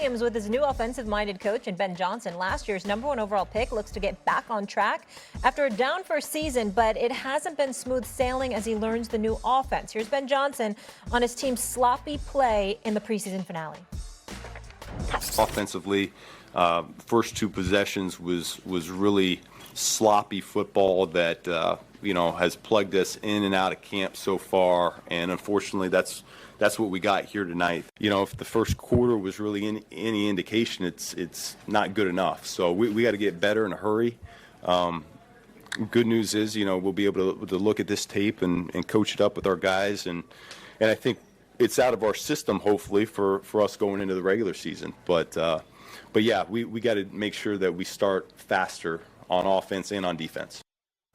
Williams, with his new offensive-minded coach and Ben Johnson, last year's #1 overall pick, looks to get back on track after a down first season, but it hasn't been smooth sailing as he learns the new offense. Here's Ben Johnson on his team's sloppy play in the preseason finale. Offensively, first two possessions was really sloppy football that has plugged us in and out of camp so far, and unfortunately that's what we got here tonight. If the first quarter was really any indication, it's not good enough. So we got to get better in a hurry. Good news is, we'll be able to look at this tape and coach it up with our guys, and I think it's out of our system, hopefully, for us going into the regular season. But yeah, we got to make sure that we start faster on offense and on defense.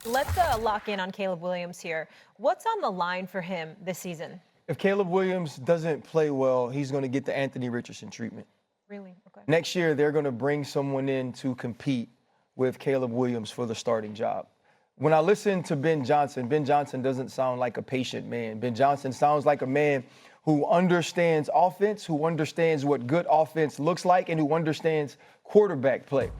Let's lock in on Caleb Williams here. What's on the line for him this season? If Caleb Williams doesn't play well, he's going to get the Anthony Richardson treatment. Really? Okay. Next year, they're going to bring someone in to compete with Caleb Williams for the starting job. When I listen to Ben Johnson doesn't sound like a patient man. Ben Johnson sounds like a man who understands offense, who understands what good offense looks like, and who understands quarterback play.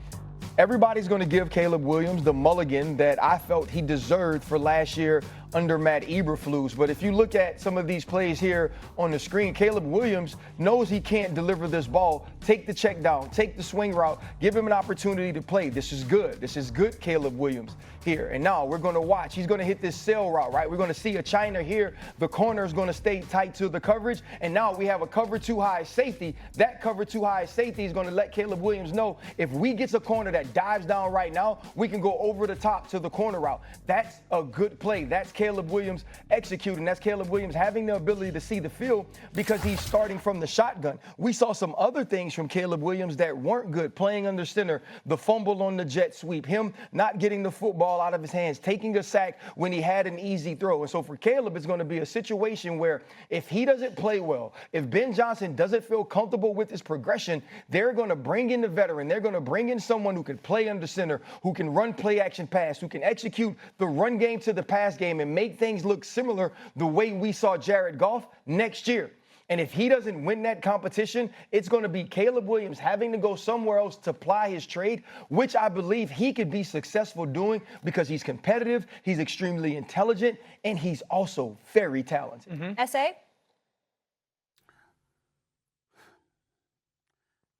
Everybody's going to give Caleb Williams the mulligan that I felt he deserved for last year under Matt Eberflus. But if you look at some of these plays here on the screen, Caleb Williams knows he can't deliver this ball. Take the check down, take the swing route, give him an opportunity to play. This is good. This is good, Caleb Williams here. And now we're going to watch. He's going to hit this sail route, right? We're going to see a China here. The corner is going to stay tight to the coverage. And now we have a cover two high safety. That cover two high safety is going to let Caleb Williams know if we get a corner that dives down right now, we can go over the top to the corner route. That's a good play. That's Caleb Williams executing. That's Caleb Williams having the ability to see the field because he's starting from the shotgun. We saw some other things from Caleb Williams that weren't good, playing under center, the fumble on the jet sweep, him not getting the football out of his hands, taking a sack when he had an easy throw. And so for Caleb, it's going to be a situation where if he doesn't play well, if Ben Johnson doesn't feel comfortable with his progression, they're going to bring in the veteran. They're going to bring in someone who can play under center, who can run play action pass, who can execute the run game to the pass game and make things look similar the way we saw Jared Goff next year. And if he doesn't win that competition, it's going to be Caleb Williams having to go somewhere else to ply his trade, which I believe he could be successful doing because he's competitive, he's extremely intelligent, and he's also very talented. S.A.?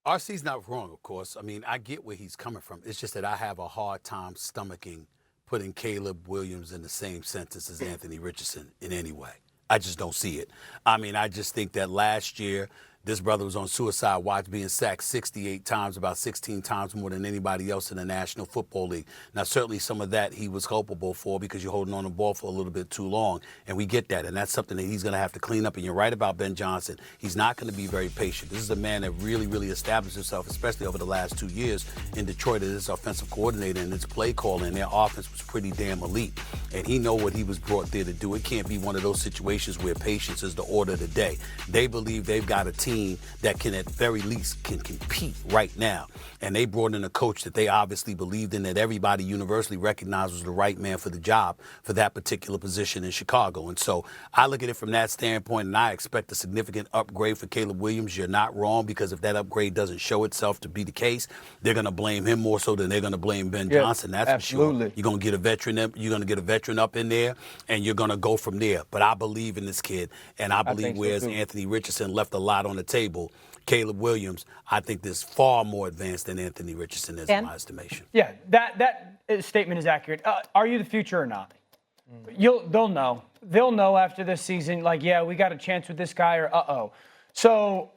RC's not wrong, of course. I mean, I get where he's coming from. It's just that I have a hard time stomaching putting Caleb Williams in the same sentence as Anthony Richardson in any way. I just don't see it. I mean, I just think that last year, this brother was on suicide watch, being sacked 68 times, about 16 times more than anybody else in the National Football League. Now, certainly some of that he was culpable for because you're holding on the ball for a little bit too long, and we get that, and that's something that he's going to have to clean up. And you're right about Ben Johnson. He's not going to be very patient. This is a man that really, really established himself, especially over the last 2 years in Detroit as his offensive coordinator, and his play calling. Their offense was pretty damn elite, and he know what he was brought there to do. It can't be one of those situations where patience is the order of the day. They believe they've got a team that can at very least can compete right now. And they brought in a coach that they obviously believed in, that everybody universally recognized was the right man for the job for that particular position in Chicago. And so I look at it from that standpoint, and I expect a significant upgrade for Caleb Williams. You're not wrong, because if that upgrade doesn't show itself to be the case, they're going to blame him more so than they're going to blame Ben Johnson. That's absolutely. For sure. You're going to get a veteran. You're going to get a veteran up in there, and you're going to go from there. But I believe in this kid, and I believe whereas Anthony Richardson left a lot on the table, Caleb Williams, I think, is far more advanced than Anthony Richardson is in my estimation. Yeah, that statement is accurate. Are you the future or not? They'll know. They'll know after this season, like, yeah, we got a chance with this guy, or uh-oh. So,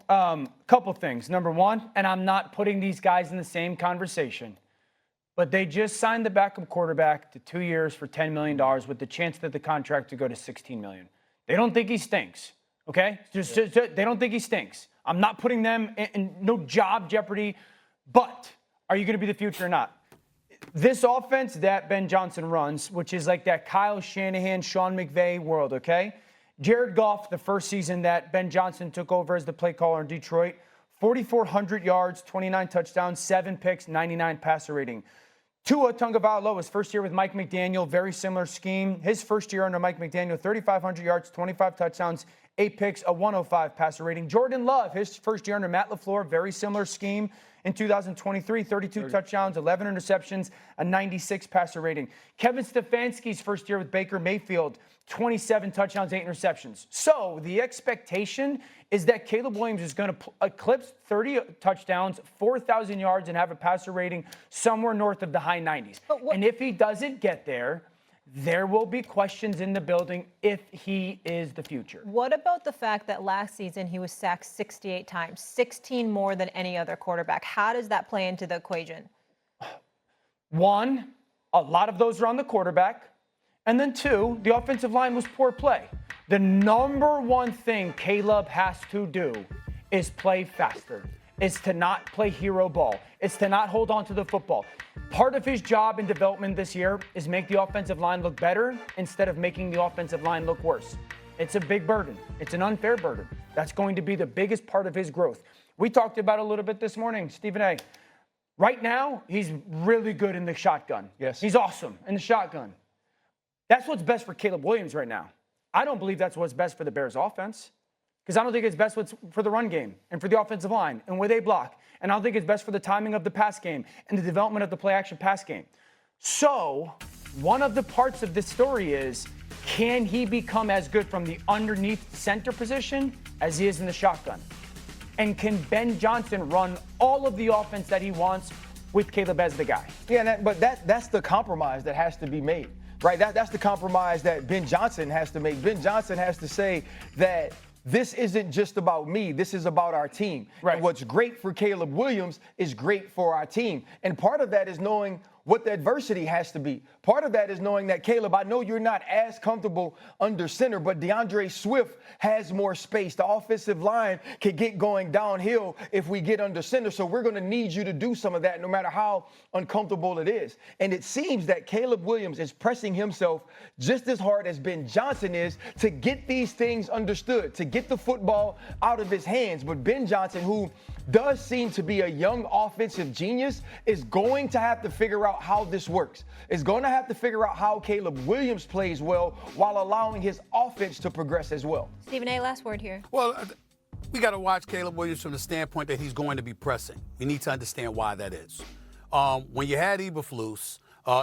couple things. Number one, and I'm not putting these guys in the same conversation, but they just signed the backup quarterback to 2 years for $10 million with the chance that the contract to go to $16 million. They don't think he stinks, okay? They don't think he stinks. I'm not putting them in no job jeopardy, but are you going to be the future or not? This offense that Ben Johnson runs, which is like that Kyle Shanahan, Sean McVay world, okay? Jared Goff, the first season that Ben Johnson took over as the play caller in Detroit, 4,400 yards, 29 touchdowns, 7 picks, 99 passer rating. Tua Tagovailoa, his first year with Mike McDaniel, very similar scheme. His first year under Mike McDaniel, 3,500 yards, 25 touchdowns, 8 picks, a 105 passer rating. Jordan Love, his first year under Matt LaFleur, very similar scheme. In 2023, 32 touchdowns, 11 interceptions, a 96 passer rating. Kevin Stefanski's first year with Baker Mayfield, 27 touchdowns, 8 interceptions. So the expectation is that Caleb Williams is going to eclipse 30 touchdowns, 4,000 yards, and have a passer rating somewhere north of the high 90s. And if he doesn't get there, there will be questions in the building if he is the future. What about the fact that last season he was sacked 68 times, 16 more than any other quarterback? How does that play into the equation? One, a lot of those are on the quarterback. And then two, the offensive line was poor play. The number one thing Caleb has to do is play faster, is to not play hero ball, is to not hold on to the football. Part of his job in development this year is make the offensive line look better instead of making the offensive line look worse. It's a big burden. It's an unfair burden. That's going to be the biggest part of his growth. We talked about it a little bit this morning, Stephen A. Right now, he's really good in the shotgun. Yes. He's awesome in the shotgun. That's what's best for Caleb Williams right now. I don't believe that's what's best for the Bears offense, because I don't think it's best for the run game and for the offensive line and where they block. And I don't think it's best for the timing of the pass game and the development of the play-action pass game. So one of the parts of this story is, can he become as good from the underneath center position as he is in the shotgun? And can Ben Johnson run all of the offense that he wants with Caleb as the guy? Yeah, but that's the compromise that has to be made, right? That's the compromise that Ben Johnson has to make. Ben Johnson has to say that this isn't just about me. This is about our team. Right. And what's great for Caleb Williams is great for our team. And part of that is knowing what the adversity has to be. Part of that is knowing that, Caleb, I know you're not as comfortable under center, but DeAndre Swift has more space. The offensive line can get going downhill if we get under center. So we're going to need you to do some of that no matter how uncomfortable it is. And it seems that Caleb Williams is pressing himself just as hard as Ben Johnson is to get these things understood, to get the football out of his hands. But Ben Johnson, who does seem to be a young offensive genius, is going to have to figure out how this works. Is going to have to figure out how Caleb Williams plays well while allowing his offense to progress as well. Stephen A., last word here. Well, we got to watch Caleb Williams from the standpoint that he's going to be pressing. We need to understand why that is. When you had Eberflus,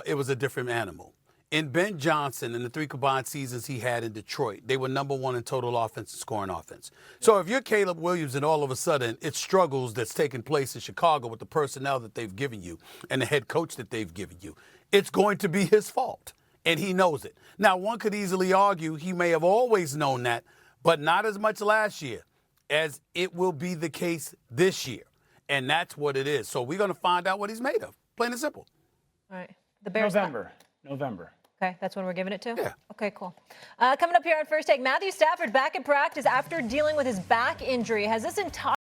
it was a different animal. In Ben Johnson, in the 3 combined seasons he had in Detroit, they were number 1 in total offense and scoring offense. So if you're Caleb Williams and all of a sudden it's struggles that's taking place in Chicago with the personnel that they've given you and the head coach that they've given you, it's going to be his fault, and he knows it. Now, one could easily argue he may have always known that, but not as much last year as it will be the case this year, and that's what it is. So we're going to find out what he's made of, plain and simple. All right. The Bears. November. Okay, that's when we're giving it to? Yeah. Okay, cool. Coming up here on First Take, Matthew Stafford back in practice after dealing with his back injury. Has this entire